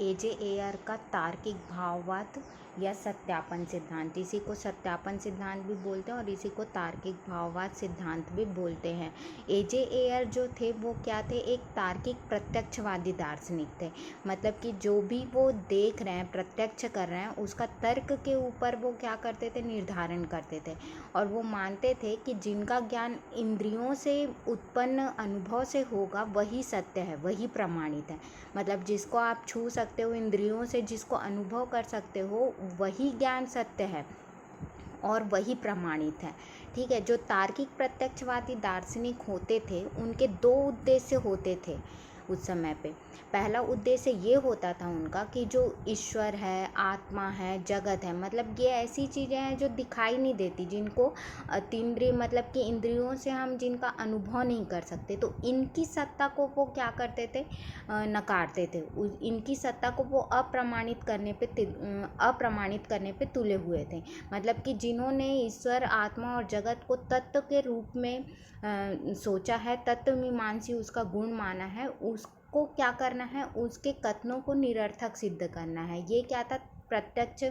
एजे air का तार्किक भाववाद या सत्यापन सिद्धांत, इसी को सत्यापन सिद्धांत भी बोलते हैं और इसी को तार्किक भाववाद सिद्धांत भी बोलते हैं। एजे एयर जो थे वो क्या थे, एक तार्किक प्रत्यक्षवादी दार्शनिक थे। मतलब कि जो भी वो देख रहे हैं, प्रत्यक्ष कर रहे हैं, उसका तर्क के ऊपर वो क्या करते थे, निर्धारण करते थे। और वो मानते थे कि जिनका ज्ञान इंद्रियों से उत्पन्न अनुभव से होगा वही सत्य है, वही प्रमाणित है। मतलब जिसको आप छू सकते हो इंद्रियों से, जिसको अनुभव कर सकते हो, वही ज्ञान सत्य है और वही प्रमाणित है। ठीक है। जो तार्किक प्रत्यक्षवादी दार्शनिक होते थे उनके दो उद्देश्य होते थे उस समय पे। पहला उद्देश्य ये होता था उनका कि जो ईश्वर है, आत्मा है, जगत है, मतलब ये ऐसी चीज़ें हैं जो दिखाई नहीं देती, जिनको अतीन्द्रिय मतलब कि इंद्रियों से हम जिनका अनुभव नहीं कर सकते, तो इनकी सत्ता को वो क्या करते थे, नकारते थे। इनकी सत्ता को वो अप्रमाणित करने पे तुले हुए थे। मतलब कि जिन्होंने ईश्वर, आत्मा और जगत को तत्व के रूप में सोचा है, तत्वमीमांसी उसका गुण माना है, उसको क्या करना है, उसके कथनों को निरर्थक सिद्ध करना है। ये क्या था, प्रत्यक्ष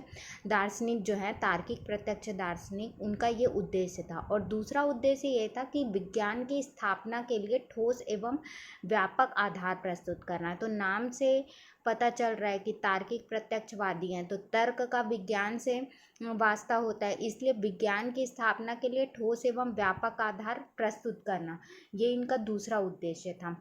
दार्शनिक जो है, तार्किक प्रत्यक्ष दार्शनिक, उनका ये उद्देश्य था। और दूसरा उद्देश्य ये था कि विज्ञान की स्थापना के लिए ठोस एवं व्यापक आधार प्रस्तुत करना है। तो नाम से पता चल रहा है कि तार्किक प्रत्यक्षवादी हैं, तो तर्क का विज्ञान से वास्ता होता है, इसलिए विज्ञान की स्थापना के लिए ठोस एवं व्यापक आधार प्रस्तुत करना, ये इनका दूसरा उद्देश्य था।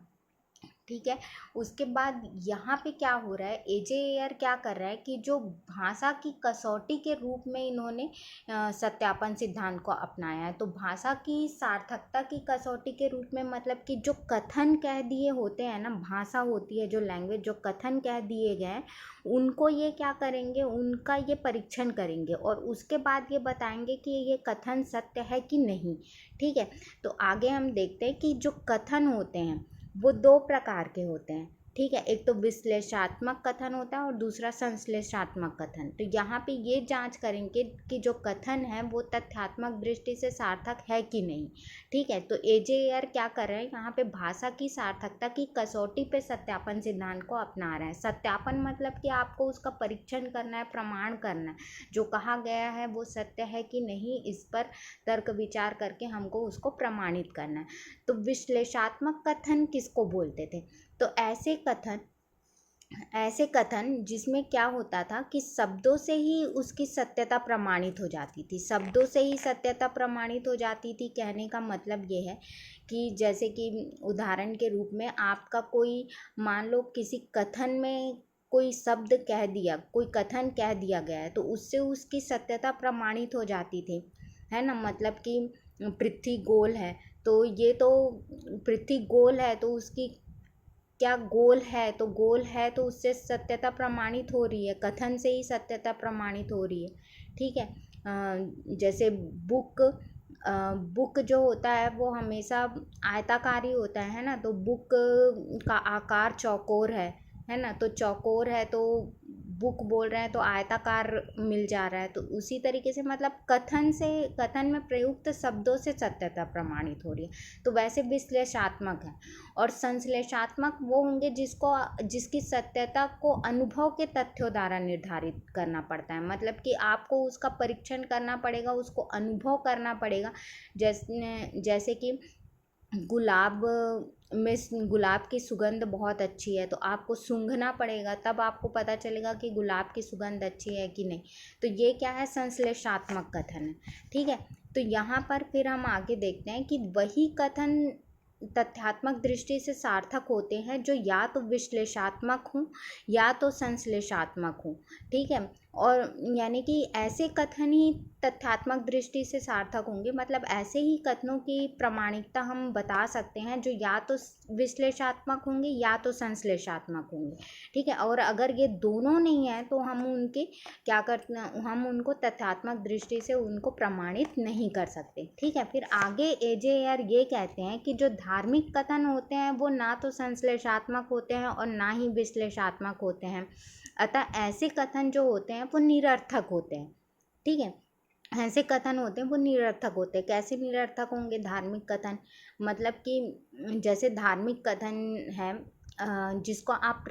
ठीक है। उसके बाद यहाँ पे क्या हो रहा है, एजे एयर क्या कर रहा है कि जो भाषा की कसौटी के रूप में इन्होंने सत्यापन सिद्धांत को अपनाया है। तो भाषा की सार्थकता की कसौटी के रूप में, मतलब कि जो कथन कह दिए होते हैं ना, भाषा होती है जो लैंग्वेज, जो कथन कह दिए गए हैं, उनको ये क्या करेंगे, उनका ये परीक्षण करेंगे और उसके बाद ये बताएंगे कि ये कथन सत्य है कि नहीं। ठीक है। तो आगे हम देखते हैं कि जो कथन होते हैं वो दो प्रकार के होते हैं। ठीक है। एक तो विश्लेषणात्मक कथन होता है और दूसरा संश्लेषणात्मक कथन। तो यहाँ पे ये जांच करेंगे कि जो कथन है वो तथ्यात्मक दृष्टि से सार्थक है कि नहीं। ठीक है। तो एजे एयर क्या कर रहे हैं, यहाँ पे भाषा की सार्थकता की कसौटी पे सत्यापन सिद्धांत को अपना रहे हैं। सत्यापन मतलब कि आपको उसका परीक्षण करना है, प्रमाण करना है, जो कहा गया है वो सत्य है कि नहीं, इस पर तर्क विचार करके हमको उसको प्रमाणित करना है। तो विश्लेषणात्मक कथन किसको बोलते थे, तो ऐसे कथन जिसमें क्या होता था कि शब्दों से ही उसकी सत्यता प्रमाणित हो जाती थी। शब्दों से ही सत्यता प्रमाणित हो जाती थी, कहने का मतलब ये है कि जैसे कि उदाहरण के रूप में आपका कोई, मान लो किसी कथन में कोई शब्द कह दिया, कोई कथन कह दिया गया है, तो उससे उसकी सत्यता प्रमाणित हो जाती थी, है ना। मतलब कि पृथ्वी गोल है, तो ये तो पृथ्वी गोल है तो उसकी क्या गोल है, तो गोल है तो उससे सत्यता प्रमाणित हो रही है, कथन से ही सत्यता प्रमाणित हो रही है। ठीक है। जैसे बुक जो होता है वो हमेशा आयताकार ही होता है ना, तो बुक का आकार चौकोर है ना, तो चौकोर है तो बुक बोल रहे हैं तो आयताकार मिल जा रहा है। तो उसी तरीके से मतलब कथन में प्रयुक्त शब्दों से सत्यता प्रमाणित हो रही है। तो वैसे विश्लेषणात्मक है। और संश्लेषणात्मक वो होंगे जिसकी सत्यता को अनुभव के तथ्यों द्वारा निर्धारित करना पड़ता है। मतलब कि आपको उसका परीक्षण करना पड़ेगा, उसको अनुभव करना पड़ेगा। जैसे कि गुलाब की सुगंध बहुत अच्छी है, तो आपको सूंघना पड़ेगा, तब आपको पता चलेगा कि गुलाब की सुगंध अच्छी है कि नहीं। तो ये क्या है, संश्लेषणात्मक कथन है। ठीक है। तो यहाँ पर फिर हम आगे देखते हैं कि वही कथन तथ्यात्मक दृष्टि से सार्थक होते हैं जो या तो विश्लेषणात्मक हों या तो संश्लेषणात्मक हों। ठीक है। और यानी कि ऐसे कथन ही तथ्यात्मक दृष्टि से सार्थक होंगे, मतलब ऐसे ही कथनों की प्रामाणिकता हम बता सकते हैं जो या तो विश्लेषणात्मक होंगे या तो संश्लेषणात्मक होंगे। ठीक है। और अगर ये दोनों नहीं है तो हम उनको तथ्यात्मक दृष्टि से उनको प्रमाणित नहीं कर सकते। ठीक है। फिर आगे एजे एयर ये कहते हैं कि जो धार्मिक कथन होते हैं वो ना तो संश्लेषणात्मक होते हैं और ना ही विश्लेषणात्मक होते हैं, अतः ऐसे कथन जो होते हैं वो निरर्थक होते हैं। ठीक है। ऐसे कथन होते हैं वो निरर्थक होते हैं। कैसे निरर्थक होंगे धार्मिक कथन, मतलब कि जैसे धार्मिक कथन है जिसको आप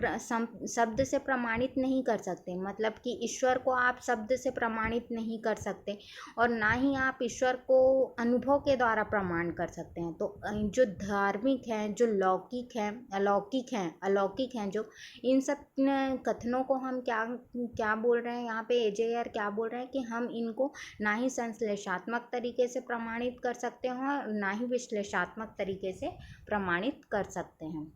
शब्द से प्रमाणित नहीं कर सकते, मतलब कि ईश्वर को आप शब्द से प्रमाणित नहीं कर सकते और ना ही आप ईश्वर को अनुभव के द्वारा प्रमाण कर सकते हैं। तो जो धार्मिक हैं, जो अलौकिक हैं जो, इन सब कथनों को हम क्या क्या बोल रहे हैं यहाँ पे एजेआर क्या बोल रहे हैं कि हम इनको ना ही संश्लेषात्मक तरीके से प्रमाणित कर सकते हैं और ना ही विश्लेषणात्मक तरीके से प्रमाणित कर सकते हैं।